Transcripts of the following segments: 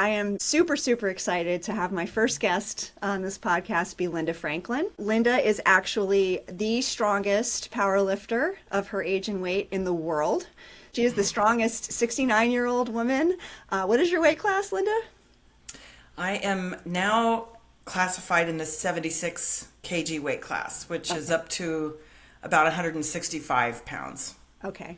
I am super, super excited to have my first guest on this podcast be Linda Franklin. Linda is actually the strongest powerlifter of her age and weight in the world. She is the strongest 69-year-old woman. What is your weight class, Linda? I am now classified in the 76 kg weight class, which is up to about 165 pounds. Okay.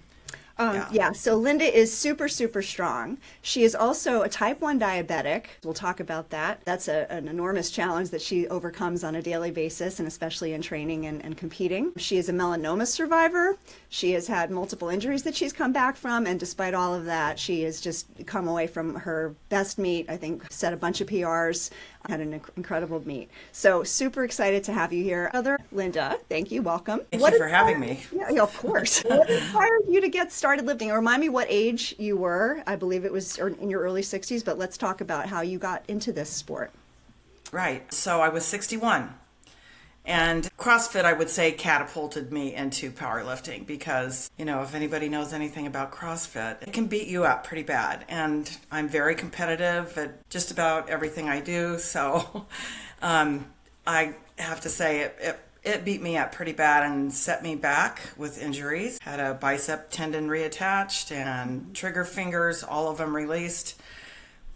So Linda is super, super strong. She is also a type 1 diabetic. We'll talk about that. That's an enormous challenge that she overcomes on a daily basis, and especially in training and competing. She is a melanoma survivor. She has had multiple injuries that she's come back from, and despite all of that, she has just come away from her best meet, I think, set a bunch of PRs, had an incredible meet. So super excited to have you here. Linda, thank you. Welcome. Thank you for having me. Yeah, of course. What inspired you to get started lifting? Remind me what age you were. I believe it was in your early 60s, but let's talk about how you got into this sport. Right. So I was 61. And CrossFit, I would say, catapulted me into powerlifting because, if anybody knows anything about CrossFit, it can beat you up pretty bad. And I'm very competitive at just about everything I do. So I have to say it beat me up pretty bad and set me back with injuries. Had a bicep tendon reattached and trigger fingers, all of them released,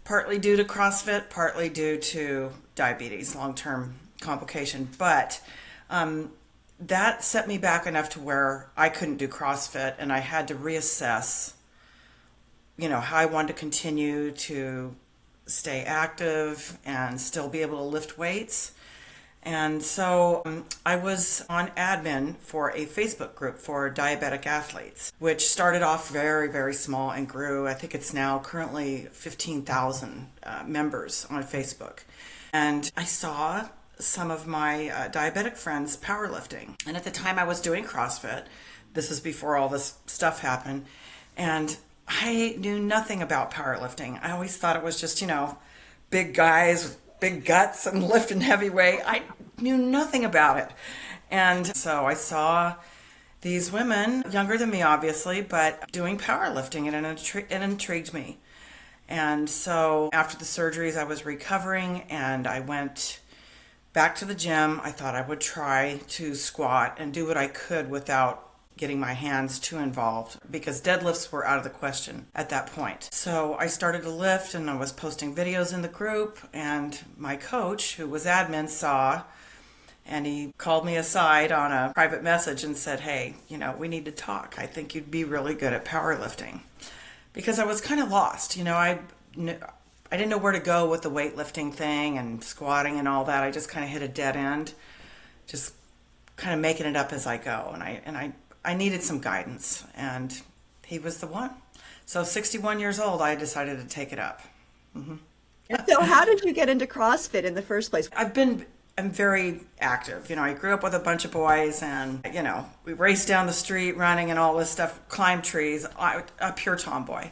partly due to CrossFit, partly due to diabetes, long-term complication. But that set me back enough to where I couldn't do CrossFit, and I had to reassess, how I wanted to continue to stay active and still be able to lift weights. And so I was on admin for a Facebook group for diabetic athletes, which started off very, very small and grew. I think it's now currently 15,000 members on Facebook. And I saw some of my diabetic friends powerlifting. And at the time I was doing CrossFit. This is before all this stuff happened. And I knew nothing about powerlifting. I always thought it was just, big guys with big guts and lifting heavy weight. I knew nothing about it. And so I saw these women, younger than me obviously, but doing powerlifting, and it intrigued me. And so after the surgeries, I was recovering and I went back to the gym. I thought I would try to squat and do what I could without getting my hands too involved because deadlifts were out of the question at that point. So I started to lift and I was posting videos in the group, and my coach, who was admin, saw, and he called me aside on a private message and said, "Hey, we need to talk. I think you'd be really good at powerlifting." Because I was kind of lost. I didn't know where to go with the weightlifting thing and squatting and all that. I just kind of hit a dead end, just kind of making it up as I go. And I needed some guidance, and he was the one. So 61 years old, I decided to take it up. Mm-hmm. Yeah. So how did you get into CrossFit in the first place? I'm very active. I grew up with a bunch of boys, and, we raced down the street running and all this stuff, climb trees, a pure tomboy.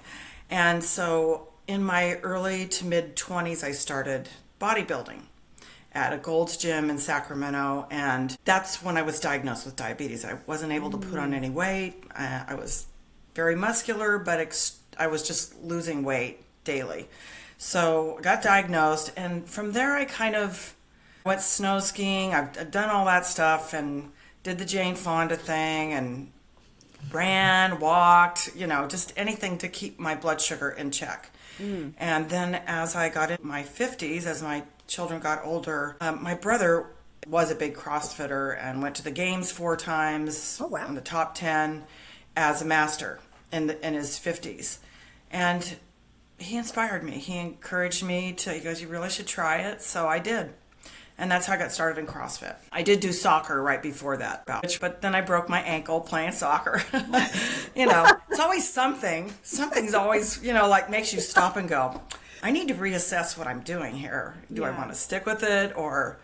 And so in my early to mid 20s, I started bodybuilding at a Gold's Gym in Sacramento, and that's when I was diagnosed with diabetes. I wasn't able to put on any weight. I was very muscular, but I was just losing weight daily. So I got diagnosed, and from there I kind of went snow skiing. I've done all that stuff and did the Jane Fonda thing and ran, walked, just anything to keep my blood sugar in check. And then as I got in my 50s, as my children got older, my brother was a big CrossFitter and went to the games 4 times. Oh, wow. In the top 10 as a master in his 50s. And he inspired me. He encouraged me he goes, "You really should try it." So I did. And that's how I got started in CrossFit. I did do soccer right before that, but then I broke my ankle playing soccer. It's always something. Something's always, makes you stop and go, I need to reassess what I'm doing here. Do I want to stick with it or,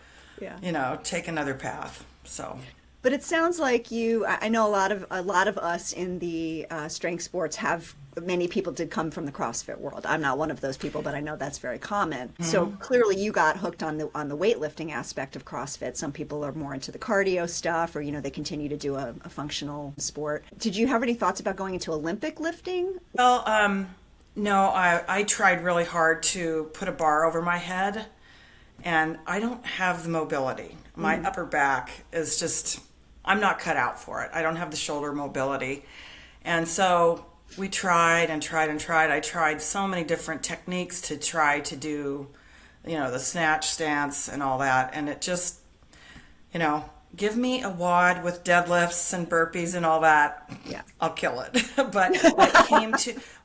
take another path? So. But it sounds like I know a lot of us in the strength sports many people did come from the CrossFit world. I'm not one of those people, but I know that's very common. Mm-hmm. So clearly you got hooked on the weightlifting aspect of CrossFit. Some people are more into the cardio stuff, or, they continue to do a functional sport. Did you have any thoughts about going into Olympic lifting? Well, No, I tried really hard to put a bar over my head, and I don't have the mobility. My upper back is just, I'm not cut out for it. I don't have the shoulder mobility. And so we tried and tried and tried. I tried so many different techniques to try to do, the snatch stance and all that. And it just, give me a wad with deadlifts and burpees and all that. Yeah. I'll kill it. But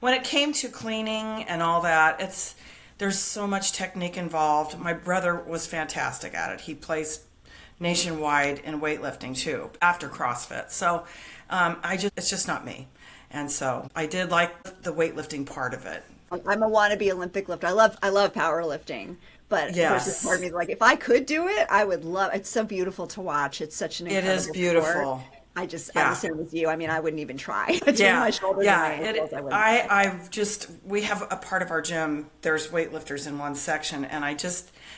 when it came to cleaning and all that, there's so much technique involved. My brother was fantastic at it. He placed nationwide in weightlifting too after CrossFit. So it's just not me. And so I did like the weightlifting part of it. I'm a wannabe Olympic lifter. I love powerlifting, but of course, this part of me is like, if I could do it, I would love. It's so beautiful to watch. It's such an incredible It is beautiful. Sport. I'm the same as you. I mean, I wouldn't even try. My shoulders and my ankles, we have a part of our gym. There's weightlifters in one section, and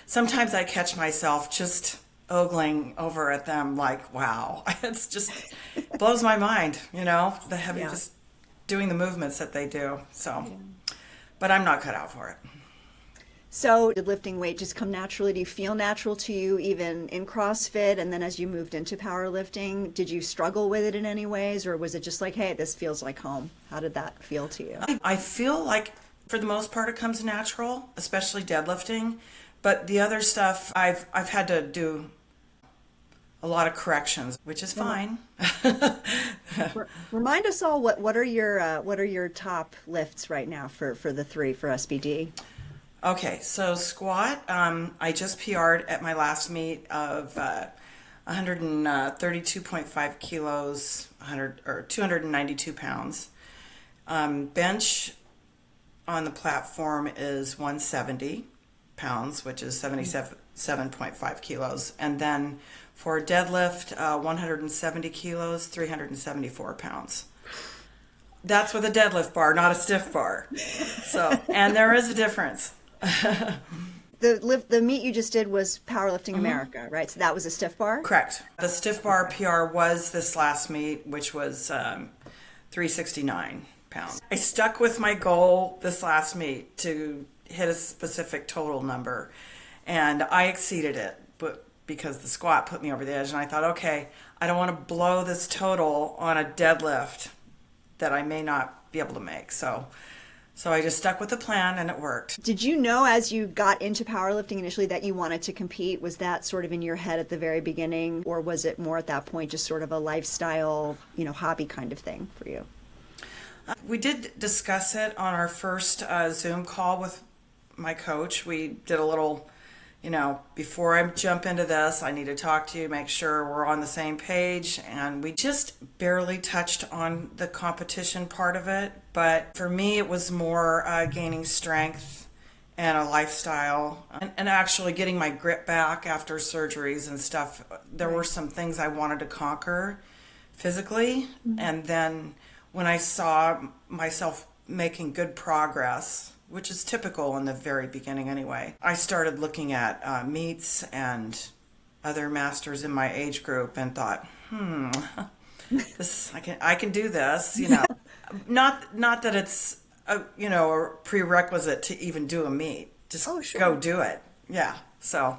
sometimes I catch myself just ogling over at them like, wow, it's just blows my mind. The heavy just doing the movements that they do. So, but I'm not cut out for it. So did lifting weight just come naturally? Do you feel natural to you even in CrossFit? And then as you moved into powerlifting, did you struggle with it in any ways? Or was it just like, hey, this feels like home? How did that feel to you? I feel like for the most part it comes natural, especially deadlifting. But the other stuff, I've had to do a lot of corrections, which is fine. Remind us all what are your top lifts right now for the three for SBD? Okay, so squat, I just PR'd at my last meet of 132.5 kilos, 292 pounds. Bench on the platform is 170 pounds, which is 77.5 kilos. And then for deadlift, 170 kilos, 374 pounds. That's with a deadlift bar, not a stiff bar. So, and there is a difference. The meet you just did was Powerlifting America, right? So that was a stiff bar? Correct. The stiff bar PR was this last meet, which was 369 pounds. I stuck with my goal this last meet to hit a specific total number, and I exceeded it, but because the squat put me over the edge, and I thought, okay, I don't want to blow this total on a deadlift that I may not be able to make. So I just stuck with the plan, and it worked. Did you know as you got into powerlifting initially that you wanted to compete? Was that sort of in your head at the very beginning, or was it more at that point just sort of a lifestyle, hobby kind of thing for you? We did discuss it on our first Zoom call with my coach. We did a little, before I jump into this, I need to talk to you, make sure we're on the same page. And we just barely touched on the competition part of it. But for me, it was more gaining strength and a lifestyle and actually getting my grip back after surgeries and stuff. There were some things I wanted to conquer physically. Mm-hmm. And then when I saw myself making good progress, which is typical in the very beginning anyway, I started looking at meets and other masters in my age group and thought, this I can do this, Not that it's a prerequisite to even do a meet. Just go do it. Yeah. So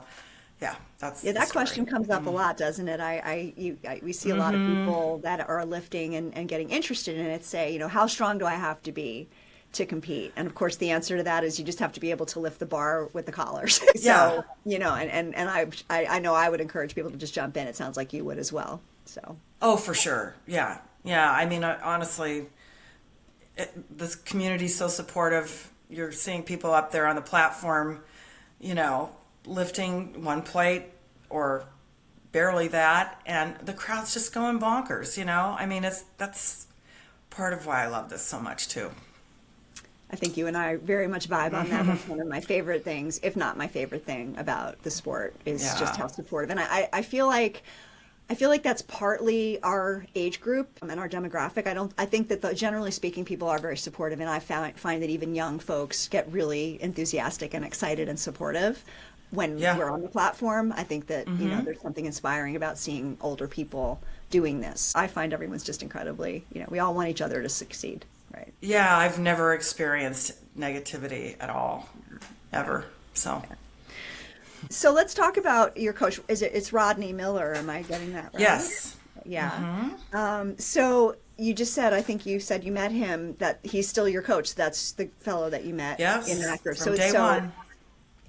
that question comes up a lot, doesn't it? We see a lot of people that are lifting and getting interested in it say, how strong do I have to be to compete? And of course the answer to that is you just have to be able to lift the bar with the collars. So, and I know I would encourage people to just jump in. It sounds like you would as well. So. Oh, for sure. Yeah. Yeah. I mean, honestly, this community's so supportive. You're seeing people up there on the platform, lifting one plate or barely that, and the crowd's just going bonkers, I mean, that's part of why I love this so much too. I think you and I very much vibe on that. That's one of my favorite things, if not my favorite thing about the sport, is just how supportive. And I feel like that's partly our age group and our demographic. I think that generally speaking, people are very supportive, and I find that even young folks get really enthusiastic and excited and supportive when we're on the platform. I think that there's something inspiring about seeing older people doing this. I find everyone's just incredibly, we all want each other to succeed. Right. Right. Yeah, I've never experienced negativity at all, ever. So. So let's talk about your coach. It's Rodney Miller? Am I getting that right? Yes. Yeah. So you just said, I think you said you met him, that he's still your coach. That's the fellow that you met Yes. in that group. From day one.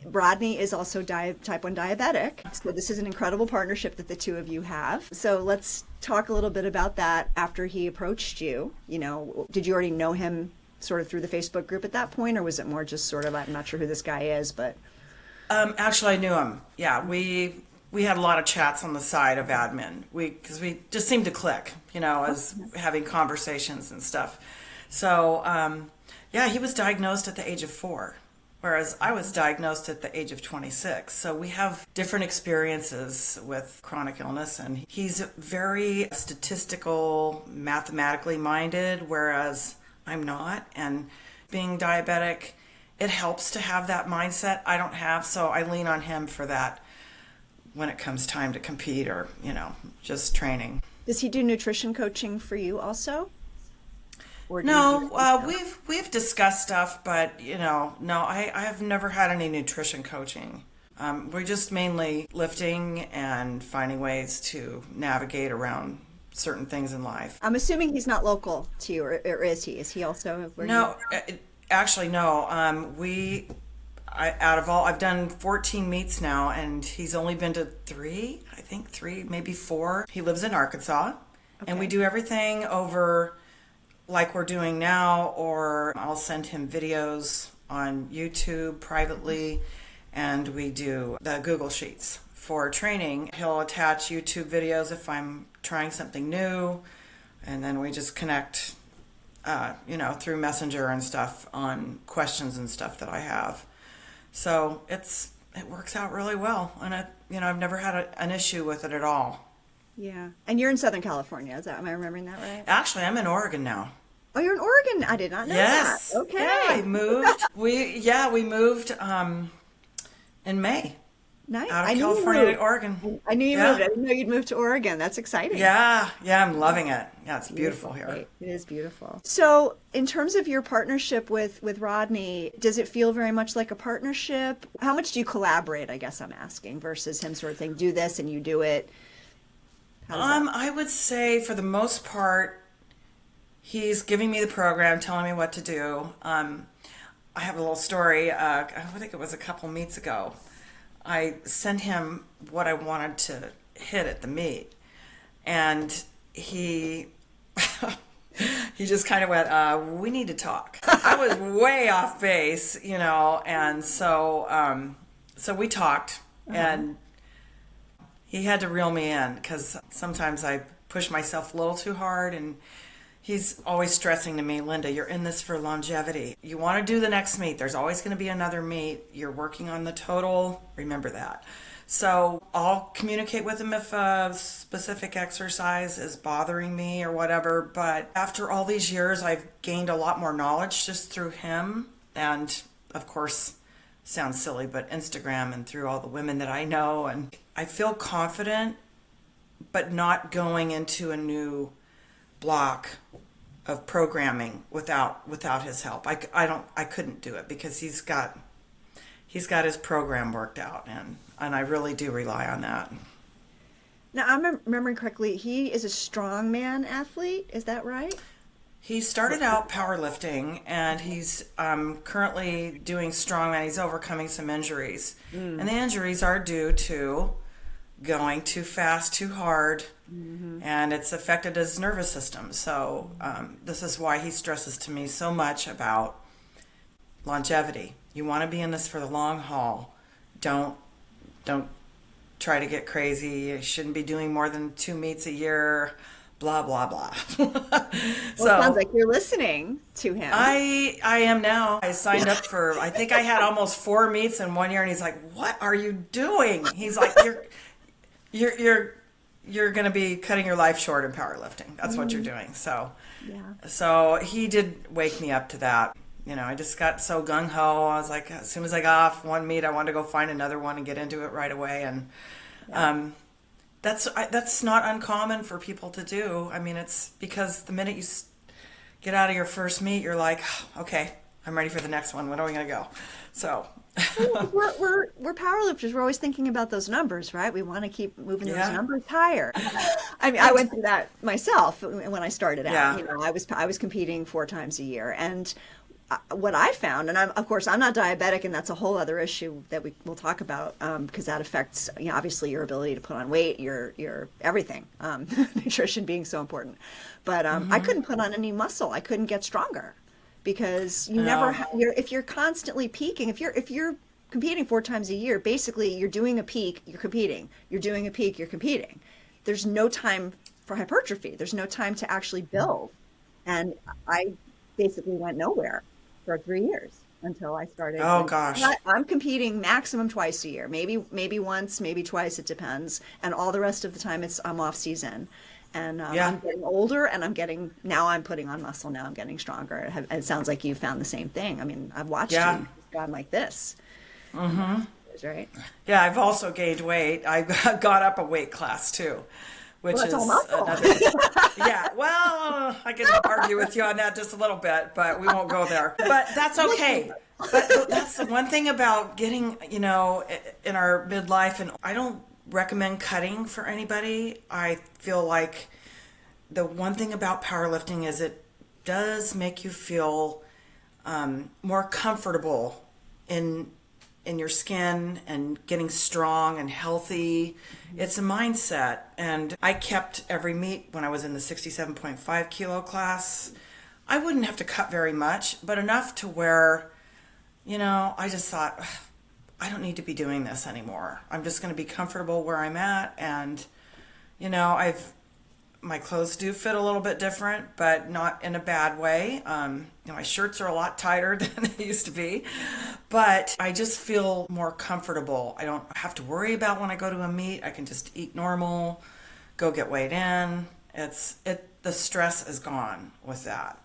Rodney is also type 1 diabetic. So this is an incredible partnership that the two of you have. So let's talk a little bit about that after he approached you. You know, did you already know him sort of through the Facebook group at that point, or was it more just sort of, I'm not sure who this guy is, but... Actually, I knew him. Yeah, we had a lot of chats on the side of admin. Because we just seemed to click, you know, as having conversations and stuff. So, yeah, he was diagnosed at the age of 4. Whereas I was diagnosed at the age of 26. So we have different experiences with chronic illness, and he's very statistical, mathematically minded, whereas I'm not. And being diabetic, it helps to have that mindset I don't have, so I lean on him for that when it comes time to compete or, you know, just training. Does he do nutrition coaching for you also? Or do you No, we've discussed stuff, but you know, no, I have never had any nutrition coaching. We're just mainly lifting and finding ways to navigate around certain things in life. I'm assuming he's not local to you, or is he? Is he also? No, actually, no. I've done 14 meets now, and he's only been to 3, I think 3, maybe 4. He lives in Arkansas, and we do everything over like we're doing now, or I'll send him videos on YouTube privately, and we do the Google Sheets for training. He'll attach YouTube videos if I'm trying something new, and then we just connect, you know, through Messenger and stuff on questions and stuff that I have. So it works out really well, and I've never had an issue with it at all. Yeah, and you're in Southern California. Am I remembering that right? Actually, I'm in Oregon now. Oh, you're in Oregon. I did not know that. Okay. Yeah, I moved. we moved in May. Nice. Out of California to Oregon. I knew you moved. I didn't know you'd moved to Oregon. That's exciting. Yeah, I'm loving it. Yeah, it's beautiful here. Right. It is beautiful. So, in terms of your partnership with Rodney, does it feel very much like a partnership? How much do you collaborate, I guess I'm asking, versus him sort of saying, do this and you do it? I would say for the most part, he's giving me the program, telling me what to do. I have a little story. I think it was a couple meets ago. I sent him what I wanted to hit at the meet, and he just kind of went, "We need to talk." I was way off base, you know, and so we talked, and he had to reel me in because sometimes I push myself a little too hard, and he's always stressing to me, "Linda, you're in this for longevity. You want to do the next meet. There's always going to be another meet. You're working on the total. Remember that." So I'll communicate with him if a specific exercise is bothering me or whatever. But after all these years, I've gained a lot more knowledge just through him. And of course, sounds silly, but Instagram and through all the women that I know. And I feel confident, but not going into a new block of programming without his help. I couldn't do it because he's got his program worked out, and I really do rely on that. Now, I'm remembering correctly, he is a strongman athlete, is that right? He started out powerlifting, and he's currently doing strongman. He's overcoming some injuries, and the injuries are due to going too fast, too hard, and it's affected his nervous system. So this is why he stresses to me so much about longevity. You want to be in this for the long haul. Don't try to get crazy. You shouldn't be doing more than 2 meets a year, blah, blah, blah. Well, it sounds like you're listening to him. I am now. I signed up for, I think I had almost 4 meets in 1 year, and he's like, "What are you doing?" He's like, You're going to be cutting your life short in powerlifting. That's what you're doing. So, So he did wake me up to that. You know, I just got so gung-ho. I was like, as soon as I got off one meet, I wanted to go find another one and get into it right away. And that's not uncommon for people to do. I mean, it's because the minute get out of your first meet, you're like, okay, I'm ready for the next one. When are we going to go? So we're powerlifters. We're always thinking about those numbers, right? We want to keep moving those numbers higher. I mean, I went through that myself when I started out. You know, I was competing 4 times a year, and what I found, and of course I'm not diabetic, and that's a whole other issue that we'll talk about, because that affects, you know, obviously your ability to put on weight, your everything, nutrition being so important. But I couldn't put on any muscle. I couldn't get stronger because you never. If you're constantly peaking, if you're competing 4 times a year, basically you're doing a peak, you're competing. You're doing a peak, you're competing. There's no time for hypertrophy. There's no time to actually build, and I basically went nowhere for 3 years until I started. Oh gosh. I'm competing maximum twice a year, maybe once, maybe twice, it depends. And all the rest of the time I'm off season. And I'm getting older, and now I'm putting on muscle, now I'm getting stronger. It sounds like you found the same thing. I mean, I've watched you gone like this. Mm-hmm. Right? Yeah, I've also gained weight. I got up a weight class too. Which is another. Yeah, well, I can argue with you on that just a little bit, but we won't go there. But that's okay. But that's the one thing about getting, you know, in our midlife, and I don't recommend cutting for anybody. I feel like the one thing about powerlifting is it does make you feel more comfortable in your skin and getting strong and healthy. It's a mindset. And I kept every meet when I was in the 67.5 kilo class. I wouldn't have to cut very much, but enough to where, you know, I just thought, I don't need to be doing this anymore. I'm just going to be comfortable where I'm at. And, you know, my clothes do fit a little bit different, but not in a bad way. You know, my shirts are a lot tighter than they used to be, but I just feel more comfortable. I don't have to worry about when I go to a meet. I can just eat normal, go get weighed in. The stress is gone with that.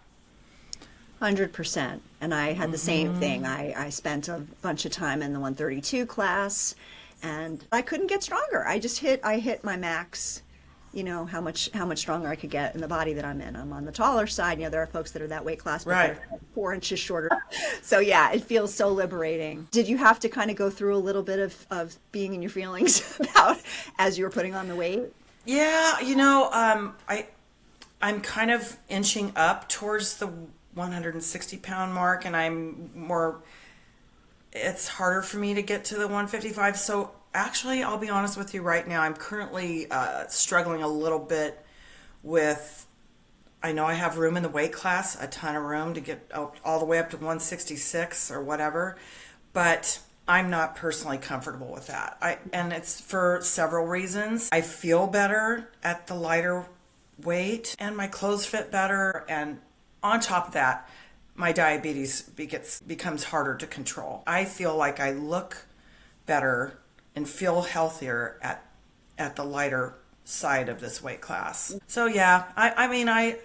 100%. And I had the same thing. I spent a bunch of time in the 132 class, and I couldn't get stronger. I hit my max. You know, how much stronger I could get in the body that I'm in. I'm on the taller side. You know, there are folks that are that weight class, but they're 4 inches shorter. So yeah, it feels so liberating. Did you have to kind of go through a little bit of being in your feelings about as you were putting on the weight? Yeah, you know, I'm kind of inching up towards the 160 pound mark, and it's harder for me to get to the 155. So actually, I'll be honest with you right now, I'm currently struggling a little bit with, I know I have room in the weight class, a ton of room to get all the way up to 166 or whatever, but I'm not personally comfortable with that. And it's for several reasons. I feel better at the lighter weight, and my clothes fit better, and on top of that, my diabetes becomes harder to control. I feel like I look better and feel healthier at the lighter side of this weight class. So yeah, I mean, I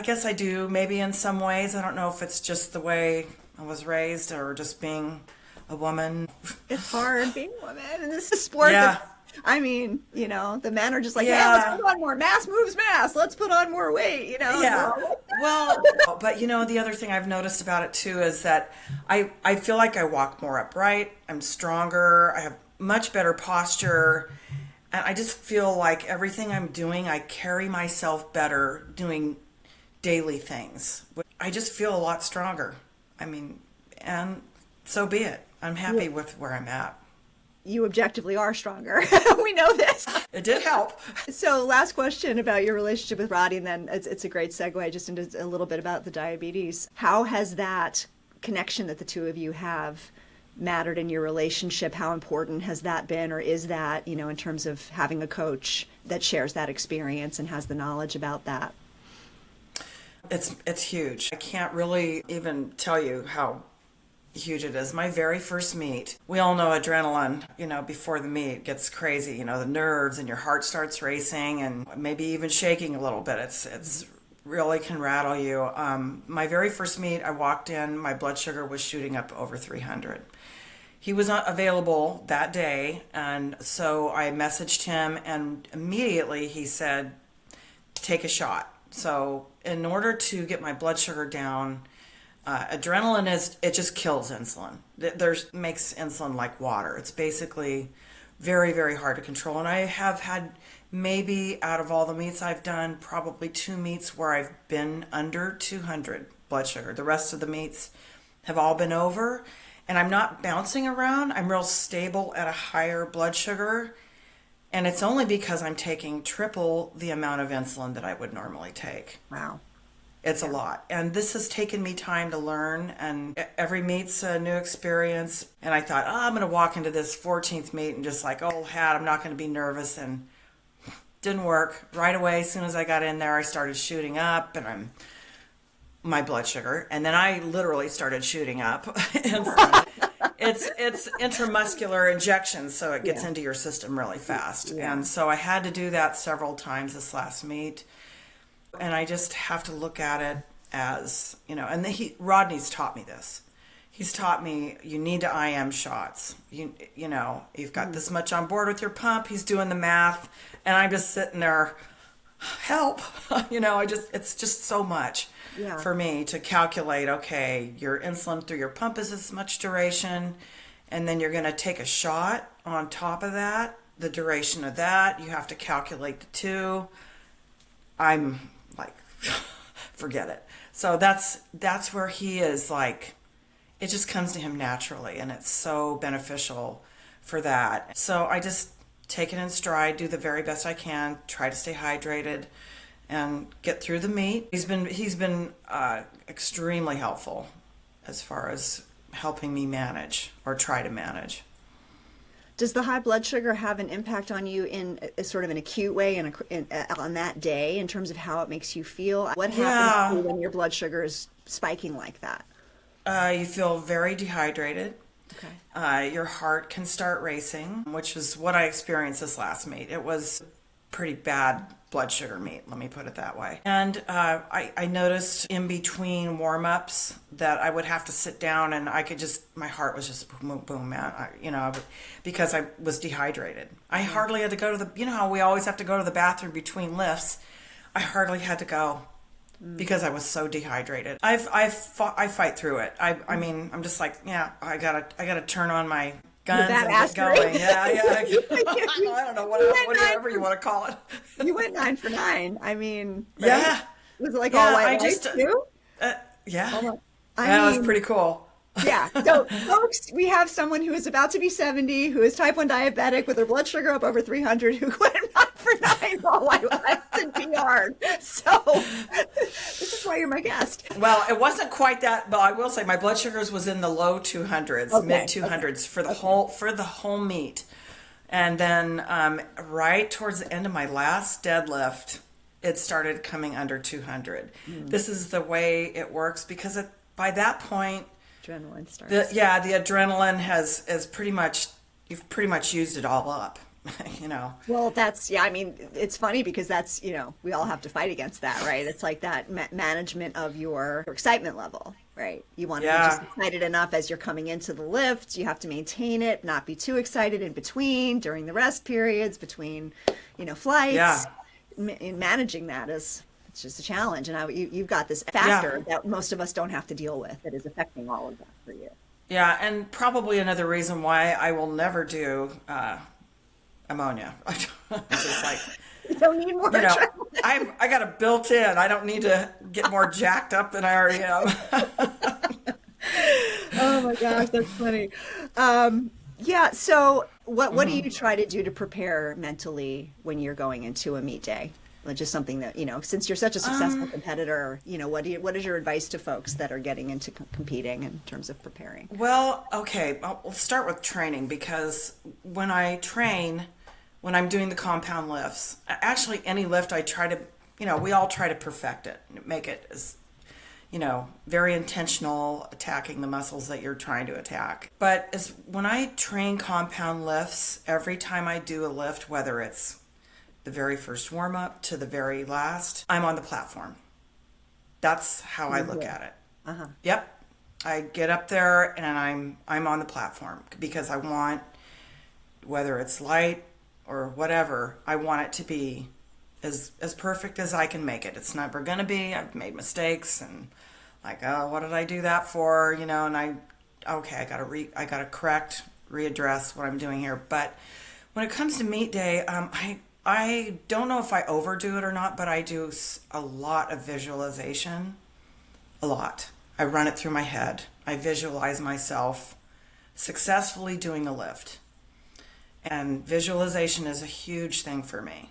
guess I do, maybe in some ways. I don't know if it's just the way I was raised or just being a woman. It's hard being a woman in this sport. Yeah. I mean, you know, the men are just like, yeah, let's put on more mass moves mass. Let's put on more weight, you know? Yeah. Well, but you know, the other thing I've noticed about it too is that I feel like I walk more upright. I'm stronger. I have much better posture. And I just feel like everything I'm doing, I carry myself better doing daily things. I just feel a lot stronger. I mean, and so be it. I'm happy with where I'm at. You objectively are stronger. We know this. It did help. So last question about your relationship with Roddy, and then it's a great segue just into a little bit about the diabetes. How has that connection that the two of you have mattered in your relationship? How important has that been, or is that, you know, in terms of having a coach that shares that experience and has the knowledge about that? It's huge. I can't really even tell you how huge it is. My very first meet, we all know adrenaline, you know, before the meet gets crazy, you know, the nerves and your heart starts racing and maybe even shaking a little bit. It's really can rattle you. My very first meet, I walked in, my blood sugar was shooting up over 300. He was not available that day, and so I messaged him, and immediately he said, take a shot. So in order to get my blood sugar down, adrenaline it just kills insulin. Makes insulin like water. It's basically very, very hard to control. And I have had maybe out of all the meets I've done, probably 2 meets where I've been under 200 blood sugar. The rest of the meets have all been over, and I'm not bouncing around. I'm real stable at a higher blood sugar. And it's only because I'm taking triple the amount of insulin that I would normally take. Wow. It's a lot. And this has taken me time to learn, and every meet's a new experience. And I thought, I'm going to walk into this 14th meet and just like, old hat, I'm not going to be nervous. And didn't work. Right away, as soon as I got in there, I started shooting up, and my blood sugar. And then I literally started shooting up. It's intramuscular injections, so it gets into your system really fast. Yeah. And so I had to do that several times this last meet. And I just have to look at it as, and Rodney's taught me this. He's taught me you need to IM shots. You've got this much on board with your pump. He's doing the math, and I'm just sitting there, help. It's just so much for me to calculate, okay, your insulin through your pump is this much duration, and then you're going to take a shot on top of that, the duration of that. You have to calculate the two. I'm like, forget it. So that's where he is like, it just comes to him naturally, and it's so beneficial for that. So I just take it in stride, do the very best I can, try to stay hydrated, and get through the meet. He's been extremely helpful as far as helping me manage or try to manage. Does the high blood sugar have an impact on you in a sort of an acute way on that day in terms of how it makes you feel? What happens to you when your blood sugar is spiking like that? You feel very dehydrated. Okay. Your heart can start racing, which is what I experienced this last meet. It was pretty bad blood sugar meet, let me put it that way. And I noticed in between warm-ups that I would have to sit down, and my heart was just boom, boom, man. Because I was dehydrated. I hardly had to go to how we always have to go to the bathroom between lifts. I hardly had to go because I was so dehydrated. I fight through it. I mean, I'm just like, I gotta turn on my guns and get going. Yeah. I don't know, whatever you want to call it. You went 9 for 9. I mean, right? Yeah. Was it like all white lights too? Yeah. That was pretty cool. Yeah. So, folks, we have someone who is about to be 70, who is type 1 diabetic with her blood sugar up over 300, who went 9 for 9 all white lights and PR. So, this is why you're my guest. Well, it wasn't quite that, but I will say my blood sugars was in the low 200s, mid 200s for the whole meet. And then right towards the end of my last deadlift, it started coming under 200. This is the way it works because by that point, adrenaline starts. The adrenaline has pretty much, you've pretty much used it all up, Well, I mean, it's funny because that's, we all have to fight against that, right? It's like that management of your excitement level, right? You want to be just excited enough as you're coming into the lift. You have to maintain it, not be too excited in between, during the rest periods, between, flights. Yeah. Managing that is... It's just a challenge, and you've got this factor that most of us don't have to deal with that is affecting all of that for you. Yeah, and probably another reason why I will never do ammonia. It's just like, you don't need more. I got it built in. I don't need to get more jacked up than I already am. Oh my gosh, that's funny. So what do you try to do to prepare mentally when you're going into a meet day? Just something that, since you're such a successful competitor, what is your advice to folks that are getting into competing in terms of preparing? Well, okay, we'll start with training, because when I train, when I'm doing the compound lifts, actually any lift I try to, we all try to perfect it, make it as, very intentional, attacking the muscles that you're trying to attack. But when I train compound lifts, every time I do a lift, whether it's the very first warm-up to the very last, I'm on the platform. That's how I look at it. Yep. I get up there and I'm on the platform because I want, whether it's light or whatever, I want it to be as perfect as I can make it. It's never going to be. I've made mistakes and like, oh, what did I do that for? And I got to correct, readdress what I'm doing here. But when it comes to meet day, I don't know if I overdo it or not, but I do a lot of visualization. A lot. I run it through my head. I visualize myself successfully doing a lift. And visualization is a huge thing for me.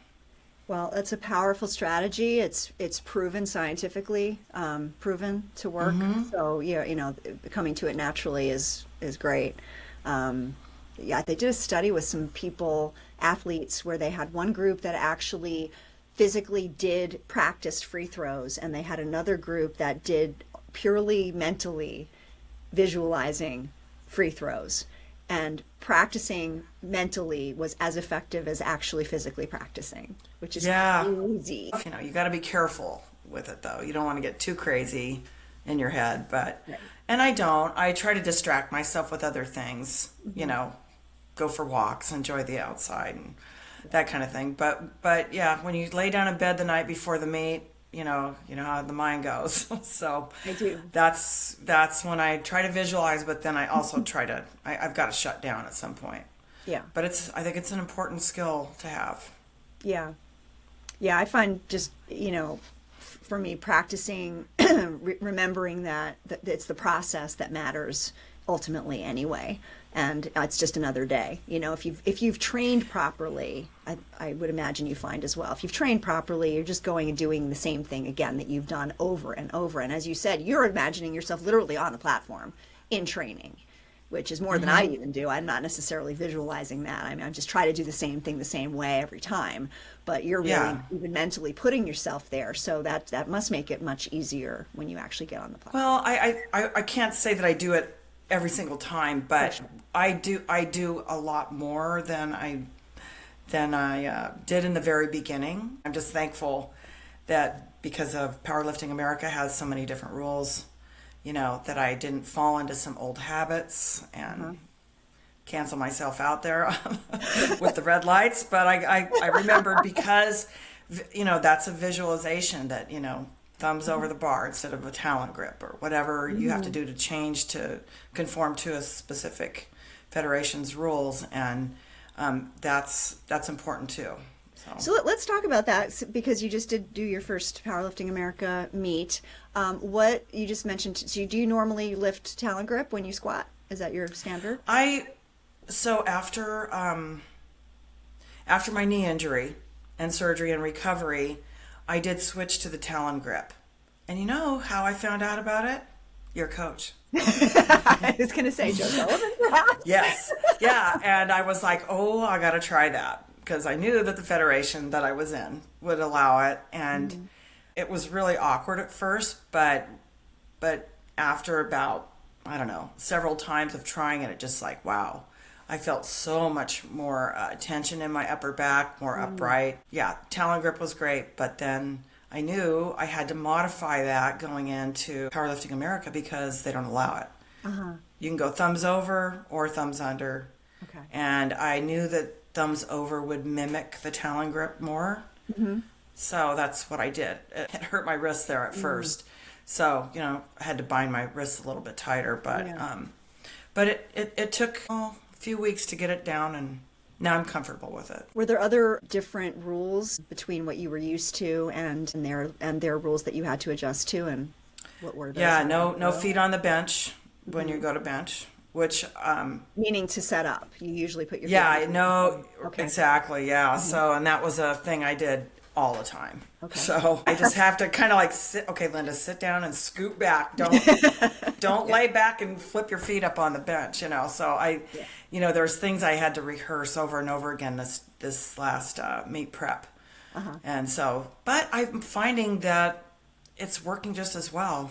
Well, it's a powerful strategy. It's proven scientifically, proven to work. So coming to it naturally is great. They did a study with some athletes, where they had one group that actually physically did practice free throws, and they had another group that did purely mentally visualizing free throws. And practicing mentally was as effective as actually physically practicing, which is crazy. You got to be careful with it, though. You don't want to get too crazy in your head, but right. And I don't. I try to distract myself with other things. Go for walks, enjoy the outside, and that kind of thing. But yeah, when you lay down in bed the night before the meet, you know how the mind goes. So I do. That's when I try to visualize, but then I also I've got to shut down at some point. Yeah. But I think it's an important skill to have. Yeah. Yeah, I find just, for me, practicing, remembering that it's the process that matters ultimately anyway. And it's just another day. If you've trained properly, I would imagine you find as well. If you've trained properly, you're just going and doing the same thing again that you've done over and over. And as you said, you're imagining yourself literally on the platform in training, which is more than I even do. I'm not necessarily visualizing that. I mean, I just try to do the same thing the same way every time. But you're really even mentally putting yourself there. So that must make it much easier when you actually get on the platform. Well, I can't say that I do it every single time, but sure. I do a lot more than I did in the very beginning. I'm just thankful that because of Powerlifting America has so many different rules, that I didn't fall into some old habits and cancel myself out there with the red lights. But I remembered because, that's a visualization that, thumbs over the bar instead of a talon grip or whatever you have to do to change to conform to a specific federation's rules. And that's important too. So let's talk about that, because you just did do your first Powerlifting America meet. What you just mentioned, so do you normally lift talon grip when you squat? Is that your standard? So after my knee injury and surgery and recovery, I did switch to the talon grip. And you know how I found out about it? Your coach. I was going to say Joe Sullivan, perhaps? Yes. Yeah. And I was like, I got to try that, because I knew that the federation that I was in would allow it. And it was really awkward at first, but after about, I don't know, several times of trying it, just like, wow. I felt so much more tension in my upper back, more upright. Yeah, talon grip was great, but then I knew I had to modify that going into Powerlifting America because they don't allow it. You can go thumbs over or thumbs under. Okay. And I knew that thumbs over would mimic the talon grip more. So that's what I did. It hurt my wrist there at first. So, I had to bind my wrists a little bit tighter, but it took a few weeks to get it down, and now I'm comfortable with it. Were there other different rules between what you were used to and their rules that you had to adjust to, and what were those? Yeah, no feet on the bench when you go to bench, which meaning to set up. You usually put your feet on exactly, yeah. So, and that was a thing I did all the time. Okay. So I just have to kind of like sit. Okay, Linda, sit down and scoot back. Don't lay back and flip your feet up on the bench. So there's things I had to rehearse over and over again this last meet prep, and so. But I'm finding that it's working just as well.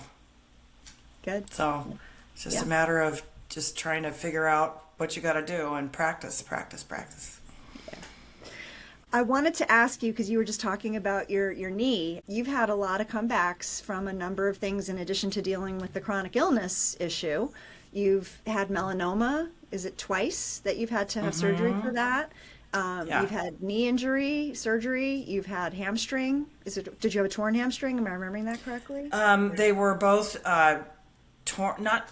Good. So it's just a matter of just trying to figure out what you got to do and practice. I wanted to ask you, because you were just talking about your knee. You've had a lot of comebacks from a number of things in addition to dealing with the chronic illness issue. You've had melanoma. Is it twice that you've had to have surgery for that? Yeah. You've had knee injury, surgery. You've had hamstring. Did you have a torn hamstring? Am I remembering that correctly? They were both torn, not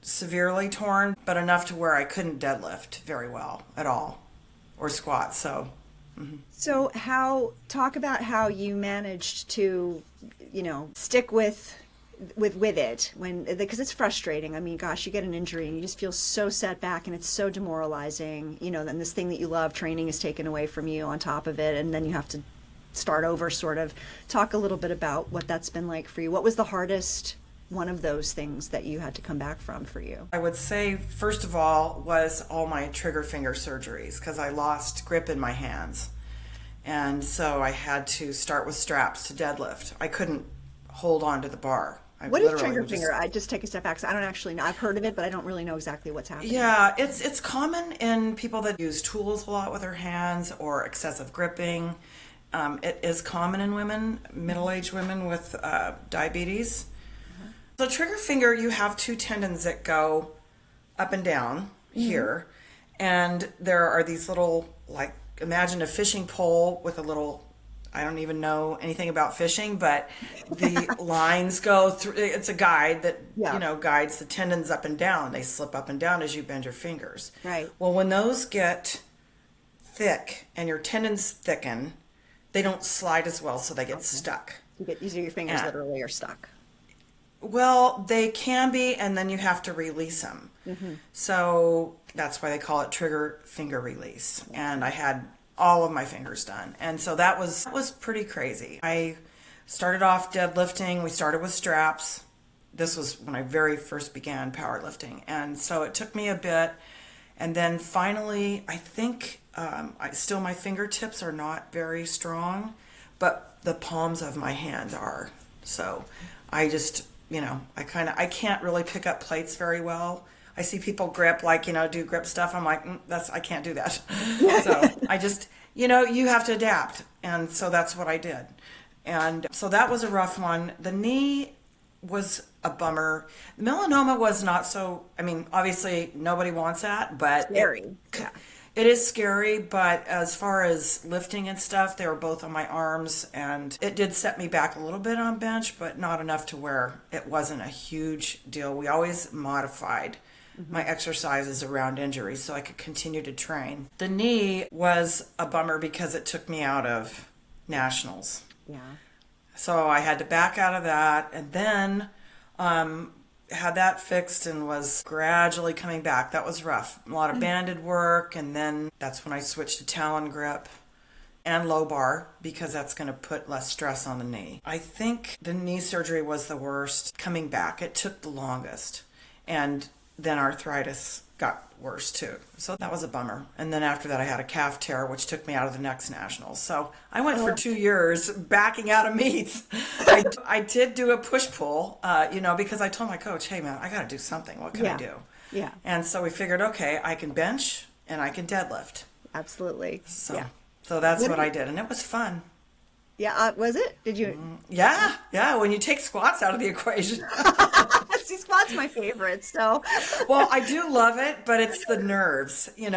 severely torn, but enough to where I couldn't deadlift very well at all or squat. So, So talk about how you managed to, stick with it because it's frustrating. I mean, gosh, you get an injury and you just feel so set back and it's so demoralizing, then this thing that you love, training, is taken away from you on top of it, and then you have to start over, sort of. Talk a little bit about what that's been like for you. What was the hardest one of those things that you had to come back from for you? I would say, first of all, was all my trigger finger surgeries, because I lost grip in my hands. And so I had to start with straps to deadlift. I couldn't hold on to the bar. What is trigger finger? I just take a step back. So I don't actually know. I've heard of it, but I don't really know exactly what's happening. Yeah, it's common in people that use tools a lot with their hands or excessive gripping. It is common in women, middle-aged women with diabetes. So trigger finger, you have two tendons that go up and down here, and there are these little, like, imagine a fishing pole with a little, I don't even know anything about fishing, but the lines go through. It's a guide that guides the tendons up and down. They slip up and down as you bend your fingers. Right. Well, when those get thick and your tendons thicken, they don't slide as well, so they get stuck. Your fingers literally are stuck. Well, they can be, and then you have to release them. So that's why they call it trigger finger release. And I had all of my fingers done. And so that was pretty crazy. I started off deadlifting. We started with straps. This was when I very first began powerlifting. And so it took me a bit. And then finally, I think still my fingertips are not very strong, but the palms of my hands are. So I just, I can't really pick up plates very well. I see people grip, do grip stuff. I'm like, I can't do that. So I just, you have to adapt. And so that's what I did. And so that was a rough one. The knee was a bummer. The melanoma was not so, obviously nobody wants that, but scary. It is scary, but as far as lifting and stuff, they were both on my arms, and it did set me back a little bit on bench, but not enough to where it wasn't a huge deal. We always modified my exercises around injuries so I could continue to train. The knee was a bummer because it took me out of nationals. Yeah. So I had to back out of that, and then had that fixed and was gradually coming back. That was rough. A lot of banded work, and then that's when I switched to talon grip and low bar because that's going to put less stress on the knee. I think the knee surgery was the worst coming back. It took the longest, and then arthritis got worse too. So that was a bummer. And then after that I had a calf tear, which took me out of the next nationals. So I went for 2 years backing out of meets. I did do a push-pull, because I told my coach, hey man, I got to do something. What can I do? Yeah. And so we figured, okay, I can bench and I can deadlift. Absolutely. So that's what I did. And it was fun. Yeah. Was it? Did you? Yeah. When you take squats out of the equation. See, squat's my favorite. So. Well, I do love it, but it's the nerves. And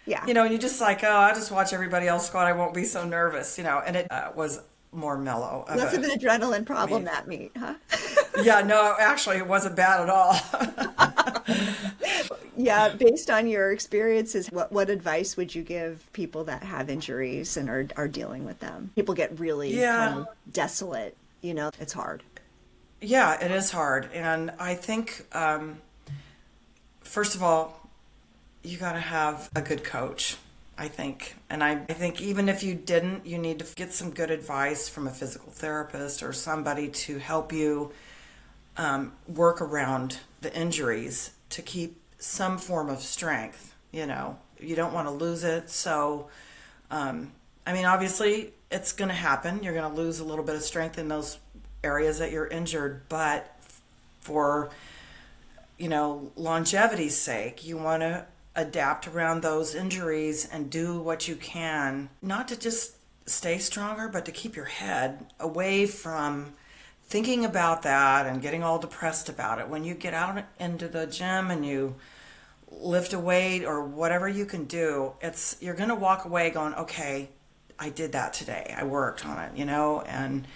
you just I'll just watch everybody else squat. I won't be so nervous. And it was more mellow. That's an adrenaline problem, that meet, huh? Yeah, no, actually, it wasn't bad at all. Yeah, based on your experiences, what advice would you give people that have injuries and are dealing with them? People get really kind of desolate. It's hard. Yeah, it is hard. And I think, first of all, you got to have a good coach, I think. And I think even if you didn't, you need to get some good advice from a physical therapist or somebody to help you work around the injuries to keep some form of strength. You don't want to lose it. So, obviously it's going to happen. You're going to lose a little bit of strength in those areas that you're injured, but for longevity's sake, you want to adapt around those injuries and do what you can, not to just stay stronger, but to keep your head away from thinking about that and getting all depressed about it. When you get out into the gym and you lift a weight or whatever you can do, you're going to walk away going, okay, I did that today. I worked on it, and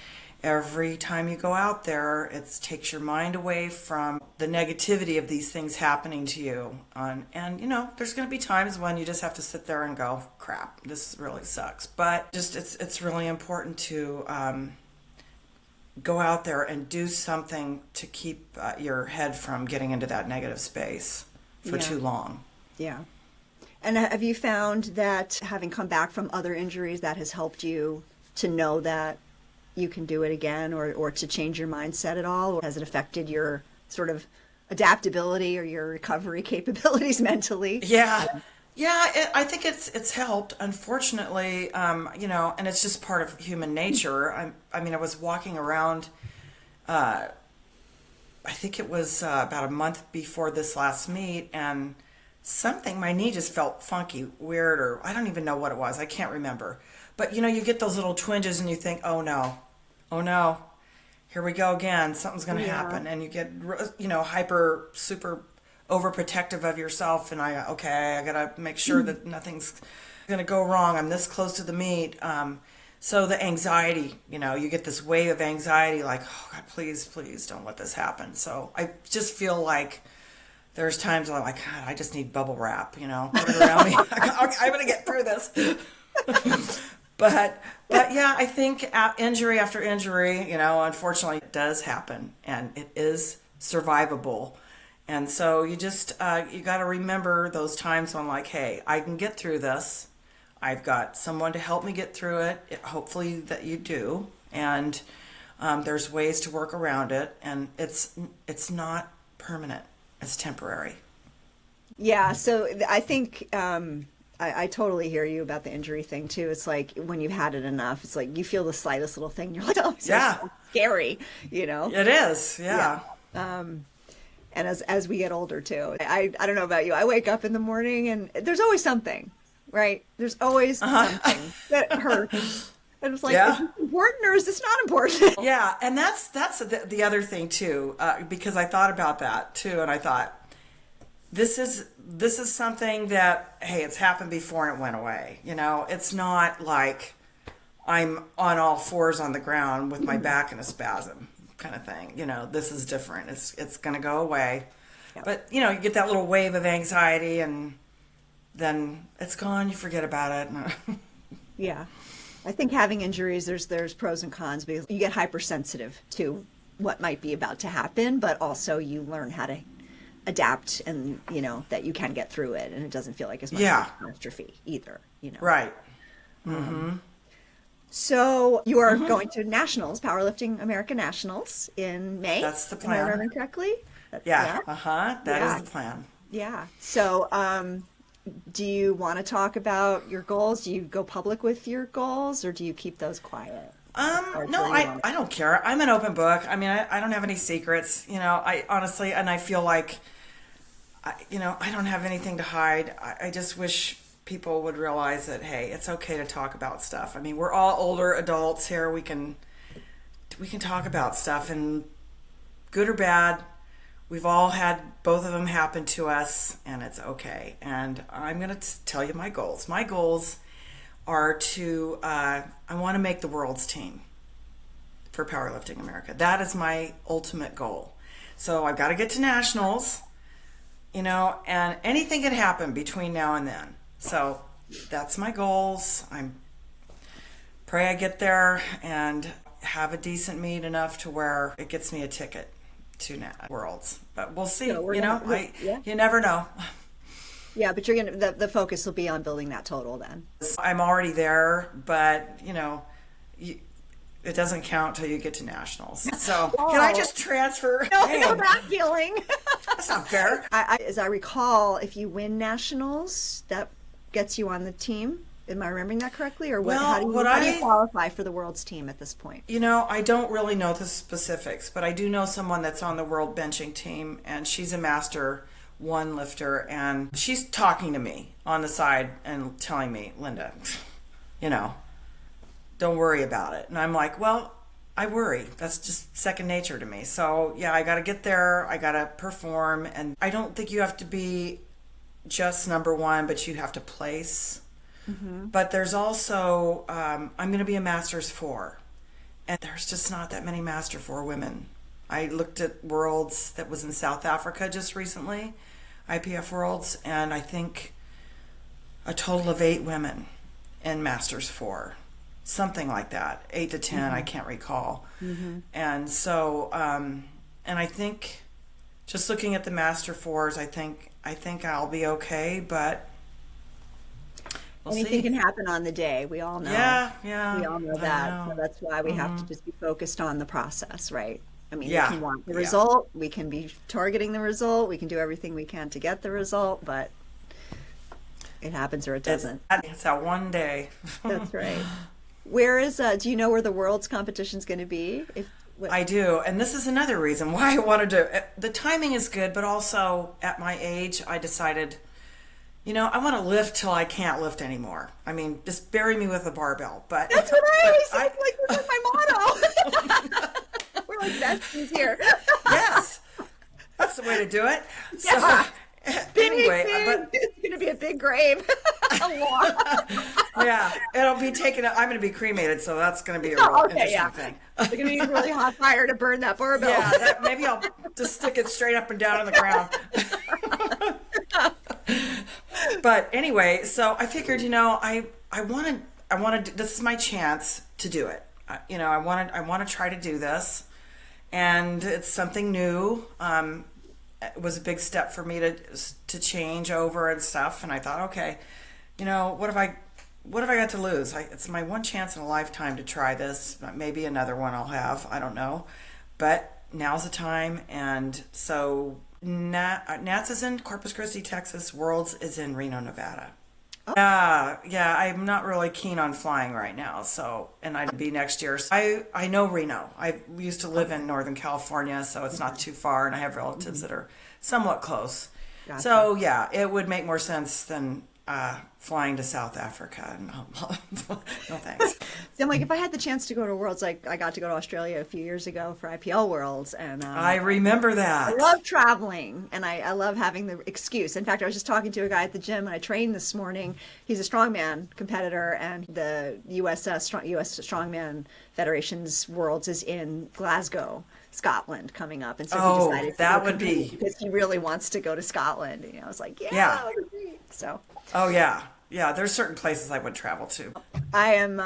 every time you go out there, it takes your mind away from the negativity of these things happening to you. And there's going to be times when you just have to sit there and go, crap, this really sucks. But just it's really important to go out there and do something to keep your head from getting into that negative space for too long. Yeah. And have you found that having come back from other injuries, that has helped you to know that you can do it again, or to change your mindset at all? Or has it affected your sort of adaptability or your recovery capabilities mentally? Yeah. Yeah, I think it's helped, unfortunately, and it's just part of human nature. I was walking around, I think it was about a month before this last meet, and my knee just felt funky, weird, or I don't even know what it was. I can't remember. But, you get those little twinges and you think, oh no, here we go again. Something's going to happen. And you get, super overprotective of yourself. And I got to make sure that nothing's going to go wrong. I'm this close to the meet. So the anxiety, you get this wave of anxiety, like, oh God, please don't let this happen. So I just feel like there's times when I'm like, God, I just need bubble wrap, put it around me. I'm going to get through this. But yeah, I think injury after injury, unfortunately it does happen, and it is survivable. And so you just, you got to remember those times when like, hey, I can get through this. I've got someone to help me get through it. Hopefully that you do. And there's ways to work around it. And it's not permanent. It's temporary. Yeah. So I think, I totally hear you about the injury thing too. It's like when you've had it enough, it's like you feel the slightest little thing, you're like, oh, it's so scary, It is, yeah. And as we get older too, I don't know about you, I wake up in the morning and there's always something, right? There's always something that hurts. And it's like, is this important or is this not important? Yeah, and that's the other thing too, because I thought about that too, and I thought, this is something that, hey, it's happened before and it went away. It's not like I'm on all fours on the ground with my back in a spasm kind of thing. This is different. It's going to go away. Yep. But, you get that little wave of anxiety and then it's gone. You forget about it. Yeah. I think having injuries, there's pros and cons because you get hypersensitive to what might be about to happen, but also you learn how to adapt and that you can get through it and it doesn't feel like as much of a catastrophe either, Right. So you are going to nationals, Powerlifting America Nationals in May. That's the plan. Am I remembering correctly? That is the plan. Yeah. So do you want to talk about your goals? Do you go public with your goals or do you keep those quiet? No, I don't care. I'm an open book. I don't have any secrets, I honestly, and I feel like, I don't have anything to hide. I just wish people would realize that, hey, it's okay to talk about stuff. We're all older adults here. We can talk about stuff, and good or bad, we've all had both of them happen to us, and it's okay. And I'm going to tell you my goals. My goals are to, I want to make the world's team for Powerlifting America. That is my ultimate goal. So I've got to get to nationals, and anything can happen between now and then. So that's my goals. Pray I get there and have a decent meet enough to where it gets me a ticket to Worlds. But we'll see. So you never know. Yeah, but you're gonna the focus will be on building that total then. I'm already there, but it doesn't count till you get to nationals. So can I just transfer? No, that feeling. That's not fair. As I recall, if you win nationals, that gets you on the team. Am I remembering that correctly? Or how do you qualify for the world's team at this point? I don't really know the specifics, but I do know someone that's on the world benching team, and she's a master one lifter, and she's talking to me on the side and telling me, Linda, don't worry about it. And I'm like, well, I worry. That's just second nature to me. So yeah, I got to get there. I got to perform. And I don't think you have to be just number one, but you have to place. But there's also, I'm going to be a Masters 4. And there's just not that many Master 4 women. I looked at Worlds that was in South Africa just recently, IPF Worlds, and I think a total of 8 women in Masters 4. Something like that. 8 to 10, I can't recall. And so, and I think just looking at the Master 4s, I think I'll be okay, but we'll Anything see. can happen on the day. We all know. Yeah. We all know I that. know. So that's why we have to just be focused on the process, right? I mean, Yeah. we can want the Yeah. result. We can be targeting the result. We can do everything we can to get the result, but it happens or it doesn't. It's that one day. That's right. Where is, do you know where the World's competition's going to be? I do, and this is another reason why I wanted to. The timing is good, but also at my age, I decided, I want to lift till I can't lift anymore. I mean, just bury me with a barbell. But That's what I always say. Like, that's my motto. We're like besties here. Yes, that's the way to do it. Yeah. So, anyway, but it's going to be a big grave. yeah, it'll be taken. I'm going to be cremated, so that's going to be a real interesting thing. They're going to use really hot fire to burn that barbell. Yeah, maybe I'll just stick it straight up and down on the ground. But anyway, so I figured, I wanted. This is my chance to do it. I want to try to do this, and it's something new. It was a big step for me to change over and stuff, and I thought, okay, what have I got to lose? It's my one chance in a lifetime to try this. Maybe another one I'll have. I don't know, but now's the time. And so Nats is in Corpus Christi, Texas. Worlds is in Reno, Nevada. Oh. Yeah. I'm not really keen on flying right now. So, and I'd be next year. So I know Reno. I used to live in Northern California, so it's not too far, and I have relatives that are somewhat close. Gotcha. So yeah, it would make more sense than flying to South Africa. No thanks. So I'm like, if I had the chance to go to Worlds, like I got to go to Australia a few years ago for IPL Worlds, and I remember that. I love traveling, and I love having the excuse. In fact, I was just talking to a guy at the gym, and I trained this morning. He's a strongman competitor, and the U.S. Strongman Federation's Worlds is in Glasgow, Scotland, coming up, and so he decided that would be because he really wants to go to Scotland. I was like, yeah. That would be great. So. Oh yeah. There's certain places I would travel to. I'm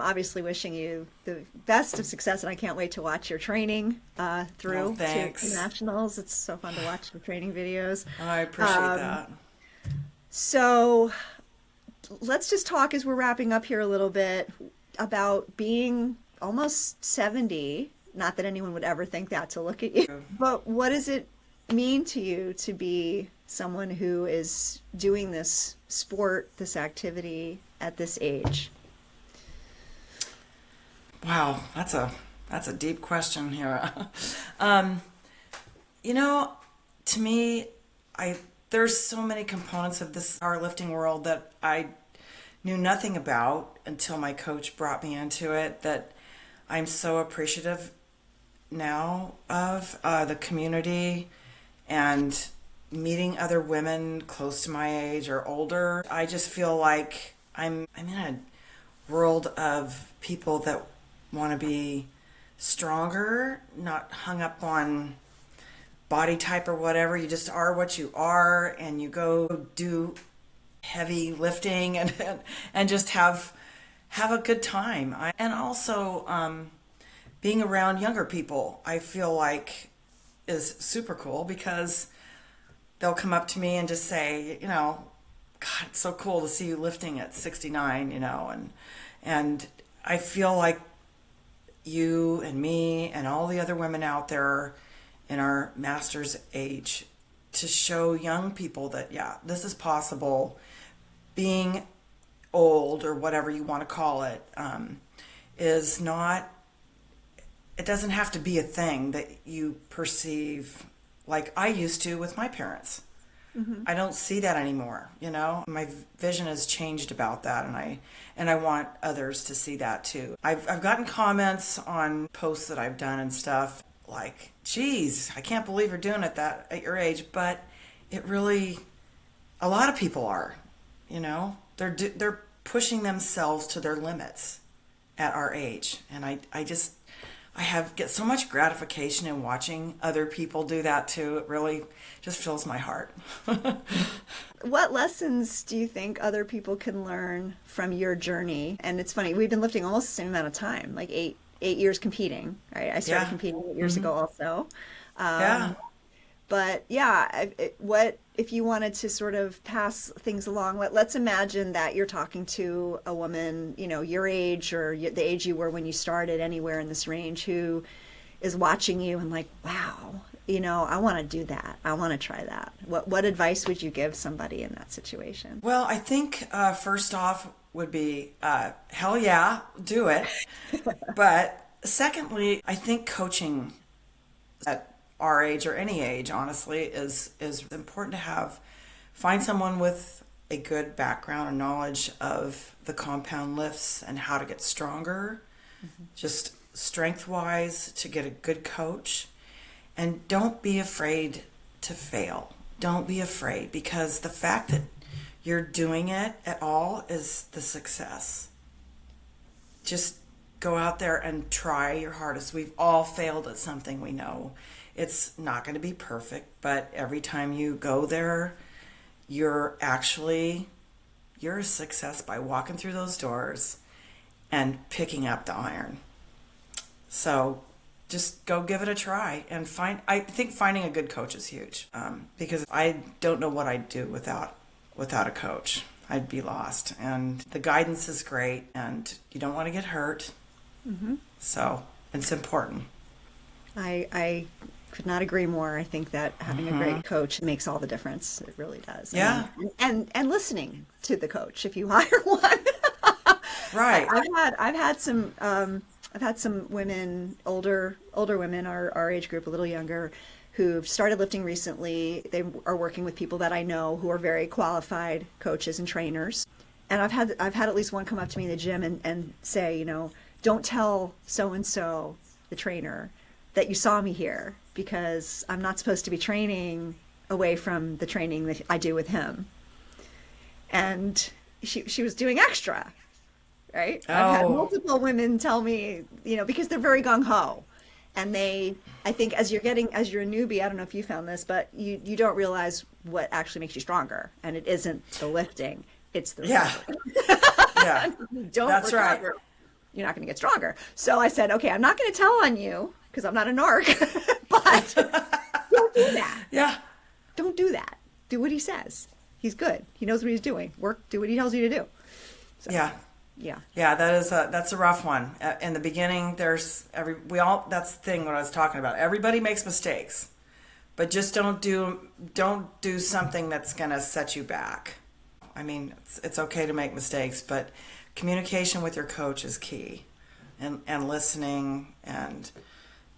obviously wishing you the best of success, and I can't wait to watch your training through to nationals. It's so fun to watch the training videos. I appreciate that. So let's just talk as we're wrapping up here a little bit about being almost 70. Not that anyone would ever think that to look at you, but what does it mean to you to be someone who is doing this sport, this activity at this age? Wow, that's a deep question here. To me, there's so many components of this powerlifting world that I knew nothing about until my coach brought me into it, that I'm so appreciative now of the community and meeting other women close to my age or older. I just feel like I'm in a world of people that want to be stronger, not hung up on body type or whatever. You just are what you are, and you go do heavy lifting and just have a good time. And also being around younger people, I feel like is super cool, because they'll come up to me and just say, God, it's so cool to see you lifting at 69, and I feel like you and me and all the other women out there in our master's age, to show young people that, this is possible. Being old, or whatever you want to call it, is not, it doesn't have to be a thing that you perceive like I used to with my parents. Mm-hmm. I don't see that anymore, My vision has changed about that, and I want others to see that too. I've gotten comments on posts that I've done and stuff like, geez, I can't believe you're doing it at your age, but it really, a lot of people are, they're pushing themselves to their limits at our age. And get so much gratification in watching other people do that too. It really just fills my heart. What lessons do you think other people can learn from your journey? And it's funny, we've been lifting almost the same amount of time, like eight years competing, right? I started competing 8 years ago also. But what if you wanted to sort of pass things along? Let's imagine that you're talking to a woman, your age or the age you were when you started, anywhere in this range, who is watching you and like, wow, I want to do that. I want to try that. What advice would you give somebody in that situation? Well, I think first off would be, hell yeah, do it. But secondly, I think coaching at our age or any age, honestly, is important to find someone with a good background and knowledge of the compound lifts and how to get stronger, just strength-wise, to get a good coach. And don't be afraid to fail. Don't be afraid, because the fact that you're doing it at all is the success. Just go out there and try your hardest. We've all failed at something, we know. It's not going to be perfect, but every time you go there, you're a success by walking through those doors and picking up the iron. So just go give it a try and I think finding a good coach is huge, because I don't know what I'd do without a coach. I'd be lost. And the guidance is great, and you don't want to get hurt. So it's important. I could not agree more. I think that having a great coach makes all the difference. It really does. Yeah. And listening to the coach if you hire one. Right. I've had some women, older women, our age group, a little younger, who've started lifting recently. They are working with people that I know who are very qualified coaches and trainers. And I've had at least one come up to me in the gym and say, don't tell so-and-so, the trainer, that you saw me here, because I'm not supposed to be training away from the training that I do with him. And she was doing extra, right? Oh. I've had multiple women tell me, because they're very gung-ho. And I think as you're a newbie, I don't know if you found this, but you don't realize what actually makes you stronger. And it isn't the lifting, it's the recovery. Yeah. That's right. You're not going to get stronger. So I said, okay, I'm not going to tell on you because I'm not a narc, but don't do that. Yeah. Don't do that. Do what he says. He's good. He knows what he's doing. Do what he tells you to do. So, yeah. That's a rough one. In the beginning, that's the thing what I was talking about. Everybody makes mistakes, but just don't do something that's going to set you back. I mean, it's okay to make mistakes, but communication with your coach is key, and listening. And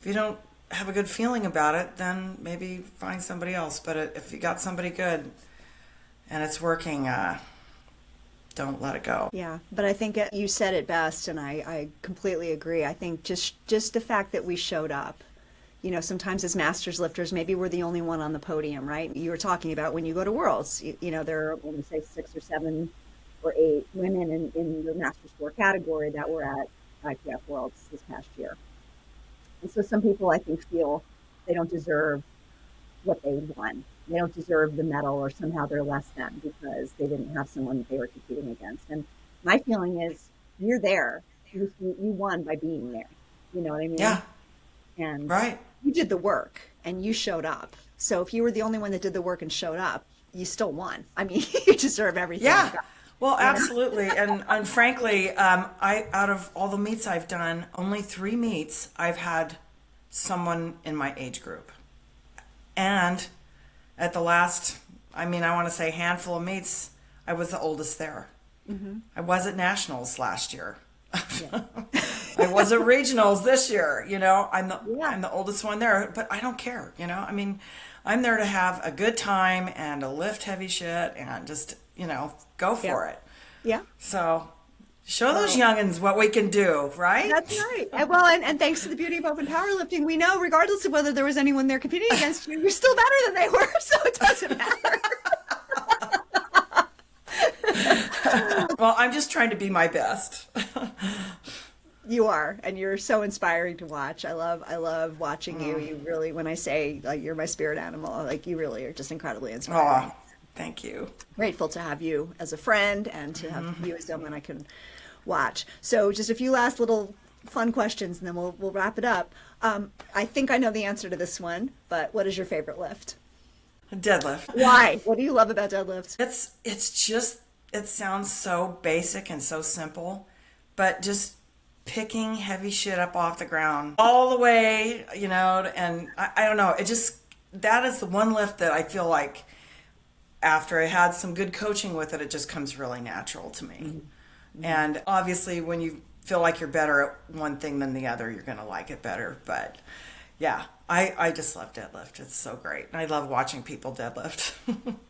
if you don't have a good feeling about it, then maybe find somebody else. But if you got somebody good and it's working, don't let it go. Yeah, but I think you said it best, and I completely agree. I think just the fact that we showed up, sometimes as masters lifters, maybe we're the only one on the podium, right? You were talking about when you go to Worlds, there are, let me say, 6 or 7 or 8 women in the Master Sport category that were at IPF Worlds this past year. And so some people, I think, feel they don't deserve what they won. They don't deserve the medal, or somehow they're less than because they didn't have someone that they were competing against. And my feeling is, you're there. You won by being there. You know what I mean? Yeah. And right. You did the work and you showed up. So if you were the only one that did the work and showed up, you still won. I mean, you deserve everything. Yeah. Well, absolutely. And frankly, out of all the meets I've done, only 3 meets I've had someone in my age group. And at the last, I want to say handful of meets, I was the oldest there. Mm-hmm. I was at nationals last year. Yeah. I was at regionals this year. I'm the oldest one there, but I don't care. I'm there to have a good time and to lift heavy shit and just go for it. Yeah. So show those youngins what we can do, right? That's right. And thanks to the beauty of open powerlifting, we know regardless of whether there was anyone there competing against you, you're still better than they were, so it doesn't matter. Well, I'm just trying to be my best. You are, and you're so inspiring to watch. I love watching you. You really, when I say like you're my spirit animal, like you really are just incredibly inspiring. Oh, thank you. Grateful to have you as a friend and to have you as someone I can watch. So just a few last little fun questions, and then we'll wrap it up. I think I know the answer to this one, but what is your favorite lift? Deadlift. Why? What do you love about deadlifts? It's just, it sounds so basic and so simple, but just picking heavy shit up off the ground all the way, and I don't know, that is the one lift that I feel like after I had some good coaching with it just comes really natural to me. Mm-hmm. And obviously when you feel like you're better at one thing than the other, you're going to like it better. But yeah, I just love deadlift. It's so great. And I love watching people deadlift.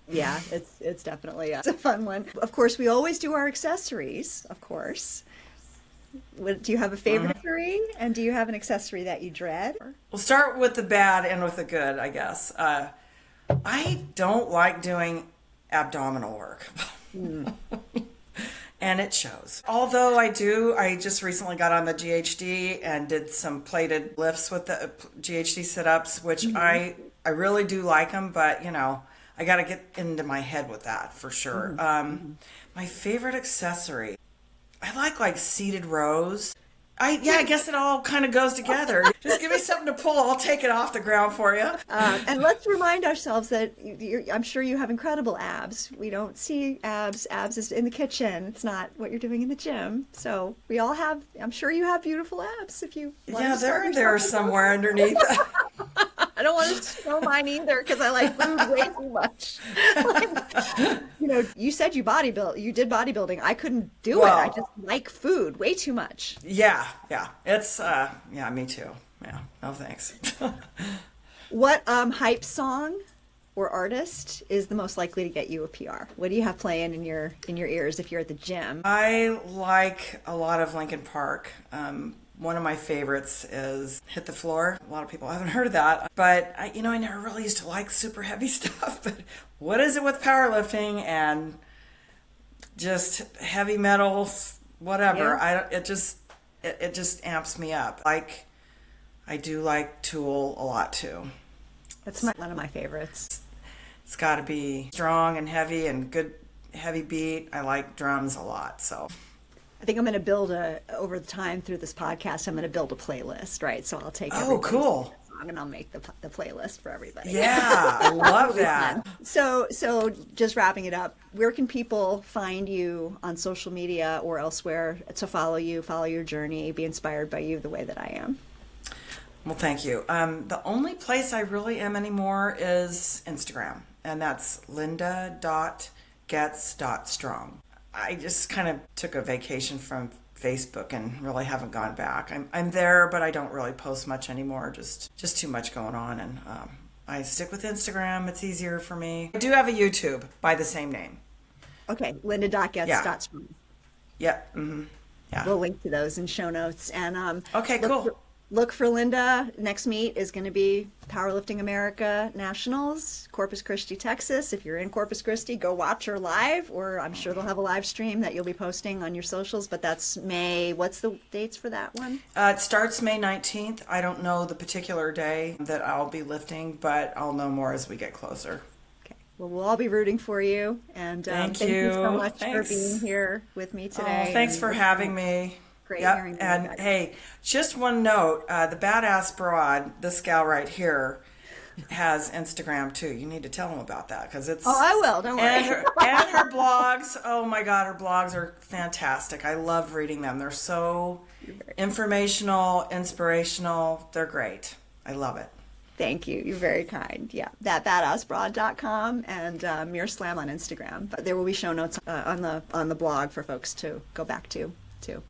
Yeah, it's definitely a fun one. Of course, we always do our accessories, of course. Do you have a favorite accessory, and do you have an accessory that you dread? We'll start with the bad and with the good, I guess. I don't like doing abdominal work. And it shows. Although I just recently got on the GHD and did some plated lifts with the GHD sit-ups, which I really do like them, but I got to get into my head with that for sure. My favorite accessory, I like seated rows. I guess it all kind of goes together. Just give me something to pull. I'll take it off the ground for you. And let's remind ourselves that I'm sure you have incredible abs. We don't see abs. Abs is in the kitchen. It's not what you're doing in the gym. So we all have, I'm sure you have beautiful abs if you want to start they're there somewhere underneath. I don't want to show mine either because I like food way too much. You said you did bodybuilding. I couldn't do it. I just like food way too much. Yeah. It's, me too. Yeah, no thanks. What hype song or artist is the most likely to get you a PR? What do you have playing in your ears if you're at the gym? I like a lot of Linkin Park. One of my favorites is Hit the Floor. A lot of people haven't heard of that, but I never really used to like super heavy stuff. But what is it with powerlifting and just heavy metal, whatever? Yeah. It just amps me up. Like I do like Tool a lot too. That's one of my favorites. It's got to be strong and heavy and good heavy beat. I like drums a lot, so. I think I'm going to build over the time through this podcast, I'm going to build a playlist, right? So I'll take cool. song and I'll make the playlist for everybody. Yeah, I love that. So just wrapping it up, where can people find you on social media or elsewhere to follow you, follow your journey, be inspired by you the way that I am? Well, thank you. The only place I really am anymore is Instagram, and that's linda.gets.strong. I just kind of took a vacation from Facebook and really haven't gone back. I'm there, but I don't really post much anymore. Just too much going on, and I stick with Instagram. It's easier for me. I do have a YouTube by the same name. Okay, linda.gets.strong. Yep. Mm-hmm. Yeah. We'll link to those in show notes. And okay, cool. Look for Linda. Next meet is going to be Powerlifting America Nationals, Corpus Christi, Texas. If you're in Corpus Christi, go watch her live, or I'm sure they'll have a live stream that you'll be posting on your socials. But that's May. What's the dates for that one? It starts May 19th. I don't know the particular day that I'll be lifting, but I'll know more as we get closer. Okay. Well, we'll all be rooting for you. And thank you so much for being here with me today. Oh, thanks for having me. Yep. And hey, just one note, the Badass Broad, this gal right here, has Instagram too. You need to tell them about that because it's... Oh, I will. Don't worry. And her blogs. Oh my God, her blogs are fantastic. I love reading them. They're so informational, inspirational. They're great. I love it. Thank you. You're very kind. Yeah, thatbadassbroad.com and Mirror Slam on Instagram. But there will be show notes on the blog for folks to go back to too.